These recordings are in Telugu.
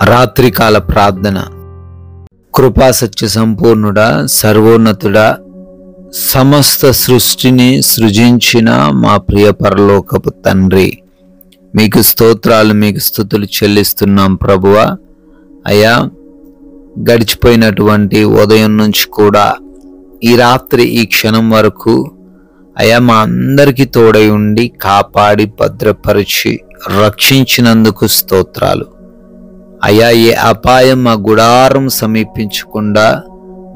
రాత్రికాల ప్రార్థన. కృపా సత్య సంపూర్ణుడా, సర్వోన్నతుడా, సమస్త సృష్టిని సృజించిన మా ప్రియ పరలోకపు తండ్రి, మీకు స్తోత్రాలు, మీకు స్తుతులు చెల్లిస్తున్నాం ప్రభువా. అయ్యా, గడిచిపోయినటువంటి ఉదయం నుంచి కూడా ఈ రాత్రి ఈ క్షణం వరకు అయ్యా మా అందరికీ తోడై ఉండి కాపాడి భద్రపరిచి రక్షించినందుకు స్తోత్రాలు. అయ్యా, ఏ అపాయం మా గుడారం సమీపించకుండా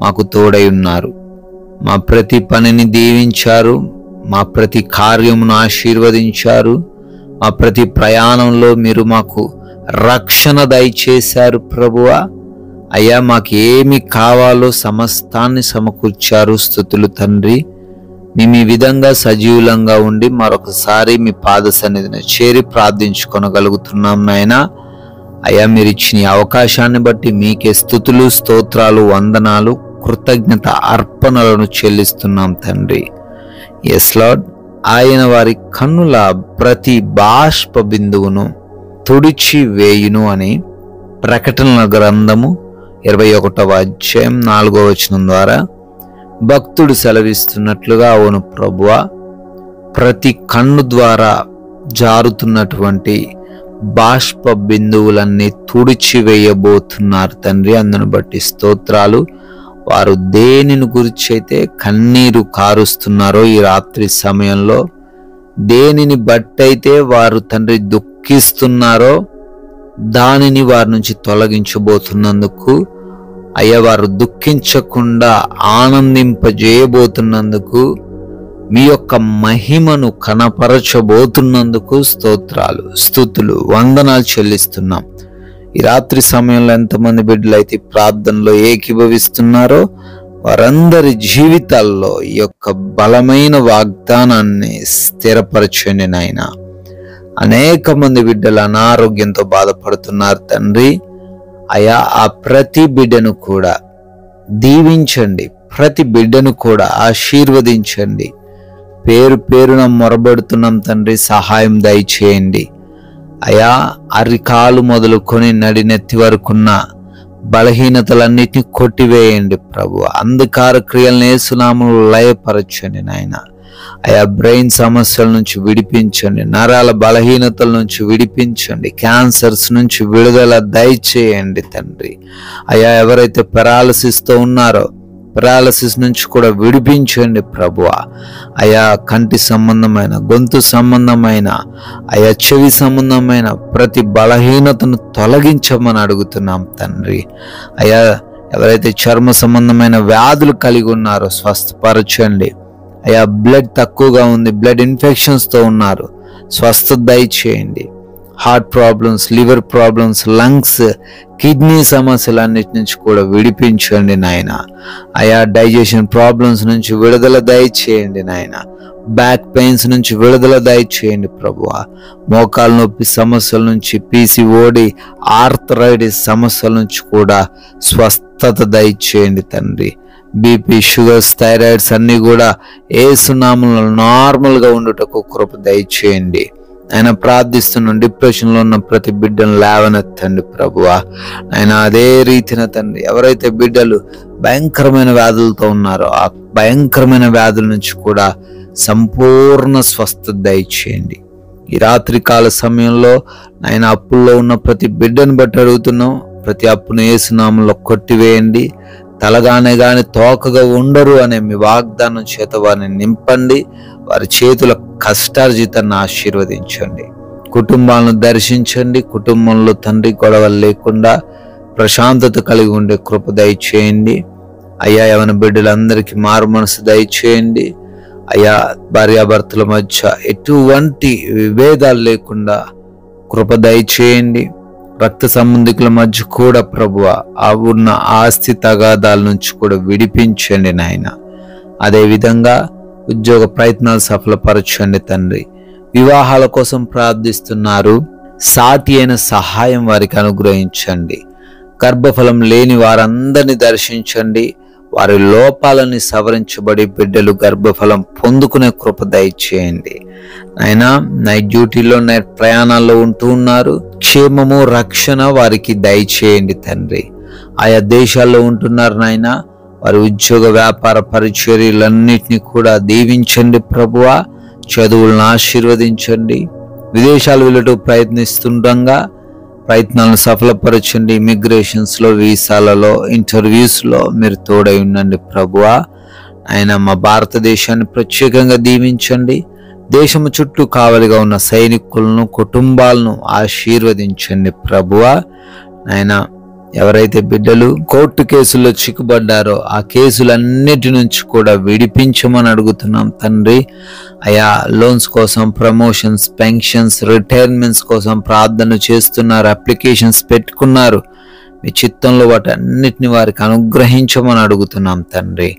మాకు తోడై ఉన్నారు. మా ప్రతి పనిని దీవించారు, మా ప్రతి కార్యమును ఆశీర్వదించారు, మా ప్రతి ప్రయాణంలో మీరు మాకు రక్షణ దయచేశారు ప్రభువా. అయ్యా, మాకు ఏమి కావాలో సమస్తాన్ని సమకూర్చారు. స్తుతులు తండ్రి. మేము ఈ విధంగా సజీవులంగా ఉండి మరొకసారి మీ పాద సన్నిధిని చేరి ప్రార్థించుకొనగలుగుతున్నాం నాయనా. అయ్యా, మీరు ఇచ్చిన అవకాశాన్ని బట్టి మీకే స్తుతులు, స్తోత్రాలు, వందనాలు, కృతజ్ఞత అర్పణలను చెల్లిస్తున్నాం తండ్రి. Yes lord. ఆయన వారి కన్నుల ప్రతి బాష్ప బిందువును తుడిచి వేయును అని ప్రకటనల గ్రంథము 21వ అధ్యాయం 4వ వచనం ద్వారా భక్తుడు సెలవిస్తున్నట్లుగా, అవును ప్రభువా, ప్రతి కన్ను ద్వారా జారుతున్నటువంటి బాష్ప బిందువులన్నీ తుడిచివేయబోతున్నారు తండ్రి. అందును బట్టి స్తోత్రాలు. వారు దేనిని గురించి అయితే కన్నీరు కారుస్తున్నారో ఈ రాత్రి సమయంలో, దేనిని బట్టయితే వారు తండ్రి దుఃఖిస్తున్నారో దానిని వారి నుంచి తొలగించబోతున్నందుకు, అయ్యా, వారు దుఃఖించకుండా ఆనందింపజేయబోతున్నందుకు, మీ యొక్క మహిమను కనపరచబోతున్నందుకు స్తోత్రాలు, స్తుతులు, వందనాలు చెల్లిస్తున్నాం. ఈ రాత్రి సమయంలో ఎంతమంది బిడ్డలైతే ప్రార్థనలో ఏకీభవిస్తున్నారో వారందరి జీవితాల్లో ఈ యొక్క బలమైన వాగ్దానాన్ని స్థిరపరచండి నాయన. అనేక మంది బిడ్డలు అనారోగ్యంతో బాధపడుతున్నారు తండ్రి. అయా, ఆ ప్రతి బిడ్డను కూడా దీవించండి, ప్రతి బిడ్డను కూడా ఆశీర్వదించండి. పేరు పేరున మొరబడుతున్నాం తండ్రి, సహాయం దయచేయండి. అయా, అరికాలు మొదలుకొని నడినెత్తి వరకున్న బలహీనతలన్నిటిని కొట్టివేయండి ప్రభు. అంధకార క్రియలను యేసునామములో లయపరచండి నాయన. అయా, బ్రెయిన్ సమస్యల నుంచి విడిపించండి, నరాల బలహీనతల నుంచి విడిపించండి, క్యాన్సర్స్ నుంచి విడుదల దయచేయండి తండ్రి. అయా, ఎవరైతే పెరాలసిస్తో ఉన్నారో పెరాలసిస్ నుంచి కూడా విడిపించండి ప్రభువా. అయా, కంటి సంబంధమైన, గొంతు సంబంధమైన, అయా చెవి సంబంధమైన ప్రతి బలహీనతను తొలగించమని అడుగుతున్నాం తండ్రి. అయా, ఎవరైతే చర్మ సంబంధమైన వ్యాధులు కలిగి ఉన్నారో స్వస్థపరచండి. అయా, బ్లడ్ తక్కువగా ఉంది, బ్లడ్ ఇన్ఫెక్షన్స్తో ఉన్నారు, స్వస్థత దయచేయండి. Heart problems, liver problems, lungs, kidney సమస్యలన్నిటి నుంచి కూడా విడిపించండి నాయన. అయా, డైజెషన్ ప్రాబ్లమ్స్ నుంచి విడుదల దయచేయండి నాయన. బ్యాక్ పెయిన్స్ నుంచి విడుదల దయచేయండి ప్రభువా. మోకాలు నొప్పి సమస్యల నుంచి, PCOD, ఆర్థరైటిస్ సమస్యల నుంచి కూడా స్వస్థత దయచేయండి తండ్రి. BP, షుగర్స్, థైరాయిడ్స్ అన్నీ కూడా యేసు నామములో నార్మల్గా ఉండుటకు కృప దయచేయండి. ఆయన ప్రార్థిస్తున్నాం, డిప్రెషన్లో ఉన్న ప్రతి బిడ్డను లేవనెత్తండి ప్రభువా. ఆయన అదే రీతిన తండ్రి, ఎవరైతే బిడ్డలు భయంకరమైన వ్యాధులతో ఉన్నారో ఆ భయంకరమైన వ్యాధుల నుంచి కూడా సంపూర్ణ స్వస్థత దయచేయండి. ఈ రాత్రి కాల సమయంలో ఆయన అప్పుల్లో ఉన్న ప్రతి బిడ్డను బట్టి అడుగుతున్నాం, ప్రతి అప్పును యేసు నామములో కొట్టివేయండి. తలగానే గాని తోకగా ఉండరు అనే మీ వాగ్దానం చేత వారిని నింపండి. వారి చేతుల కష్టార్జితాన్ని ఆశీర్వదించండి. కుటుంబాలను దర్శించండి. కుటుంబంలో తండ్రి గొడవలు లేకుండా ప్రశాంతత కలిగి ఉండే కృప దయచేయండి. అయ్యా, యవన బిడ్డలందరికీ మారు మనసు దయచేయండి. అయ్యా, భార్యాభర్తల మధ్య ఎటువంటి విభేదాలు లేకుండా కృప దయచేయండి. రక్త సంబంధికుల మధ్య కూడా ప్రభువా ఆ ఉన్న ఆస్తి తగాదాల నుంచి కూడా విడిపించండి నాయన. అదేవిధంగా ఉద్యోగ ప్రయత్నాలు సఫలపరచండి తండ్రి. వివాహాల కోసం ప్రార్థిస్తున్నారు, సాటి అయిన సహాయం వారికి అనుగ్రహించండి. గర్భఫలం లేని వారందరినీ దర్శించండి, వారి లోపాలని సవరించబడి బిడ్డలు గర్భఫలం పొందుకునే కృప దయచేయండి. నాయనా, నైట్ డ్యూటీలో నైట్ ప్రయాణాల్లో ఉంటూ ఉన్నారు, క్షేమము రక్షణ వారికి దయచేయండి తండ్రి. ఆయా దేశాల్లో ఉంటున్నారు నాయనా, వారి ఉద్యోగ వ్యాపార పరిచర్యలన్నిటినీ కూడా దీవించండి ప్రభువా. చదువులను ఆశీర్వదించండి. విదేశాలు వెళ్ళటూ ప్రయత్నిస్తుండగా ప్రయత్నాలను సఫలపరచండి. ఇమిగ్రేషన్స్లో, వీసాలలో, ఇంటర్వ్యూస్లో మీరు తోడై ఉండండి ప్రభువా. ఆయన మా భారతదేశాన్ని ప్రత్యేకంగా దీవించండి. దేశము చుట్టూ కావలిగా ఉన్న సైనికులను, కుటుంబాలను ఆశీర్వదించండి ప్రభువా. ఆయన ఎవరైతే బిడ్డలు కోర్టు కేసుల్లో చిక్కుబడ్డారో ఆ కేసులన్నిటి నుంచి కూడా విడిపించమని అడుగుతున్నాం తండ్రి. అయా లోన్స్ కోసం, ప్రమోషన్స్, పెన్షన్స్, రిటైర్మెంట్స్ కోసం ప్రార్థన చేస్తున్నారు, అప్లికేషన్స్ పెట్టుకున్నారు. మీ చిత్తంలో వాటన్నిటిని వారికి అనుగ్రహించమని అడుగుతున్నాం తండ్రి.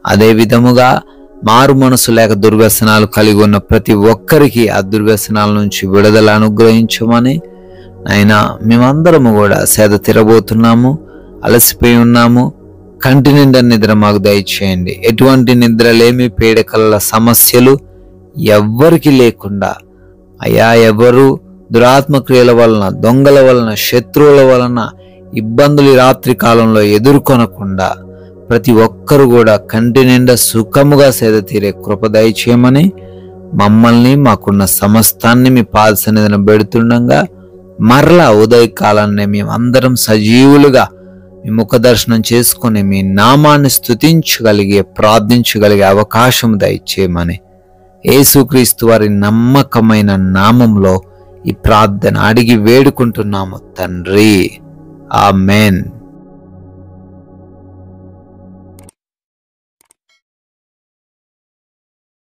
అదే విధముగా మారు మనసు లేక దుర్వ్యసనాలు కలిగి ఉన్న ప్రతి ఒక్కరికి ఆ దుర్వ్యసనాల నుంచి విడుదల అనుగ్రహించమని అయినా మేమందరము కూడా సేద తిరబోతున్నాము, అలసిపోయి ఉన్నాము. కంటి నిండా నిద్ర మాకు దయచేయండి. ఎటువంటి నిద్రలేమి, పీడకల సమస్యలు ఎవ్వరికి లేకుండా అయ్యా, ఎవరు దురాత్మక్రియల వలన, దొంగల వలన, శత్రువుల వలన ఇబ్బందులు రాత్రి కాలంలో ఎదుర్కొనకుండా ప్రతి ఒక్కరు కూడా కంటి నిండా సుఖముగా సేద తీరే కృప దయచేయమని మమ్మల్ని, మాకున్న సమస్తాన్ని మీ పాద సన్నిధిన పెడుతుండగా మరలా ఉదయకాలాన్ని మేమందరం సజీవులుగా మీ ముఖ దర్శనం చేసుకుని మీ నామాన్ని స్తుతించగలిగే, ప్రార్థించగలిగే అవకాశం దయచేయమని యేసుక్రీస్తు వారి నమ్మకమైన నామంలో ఈ ప్రార్థన అడిగి వేడుకుంటున్నాము తండ్రి. ఆమేన్.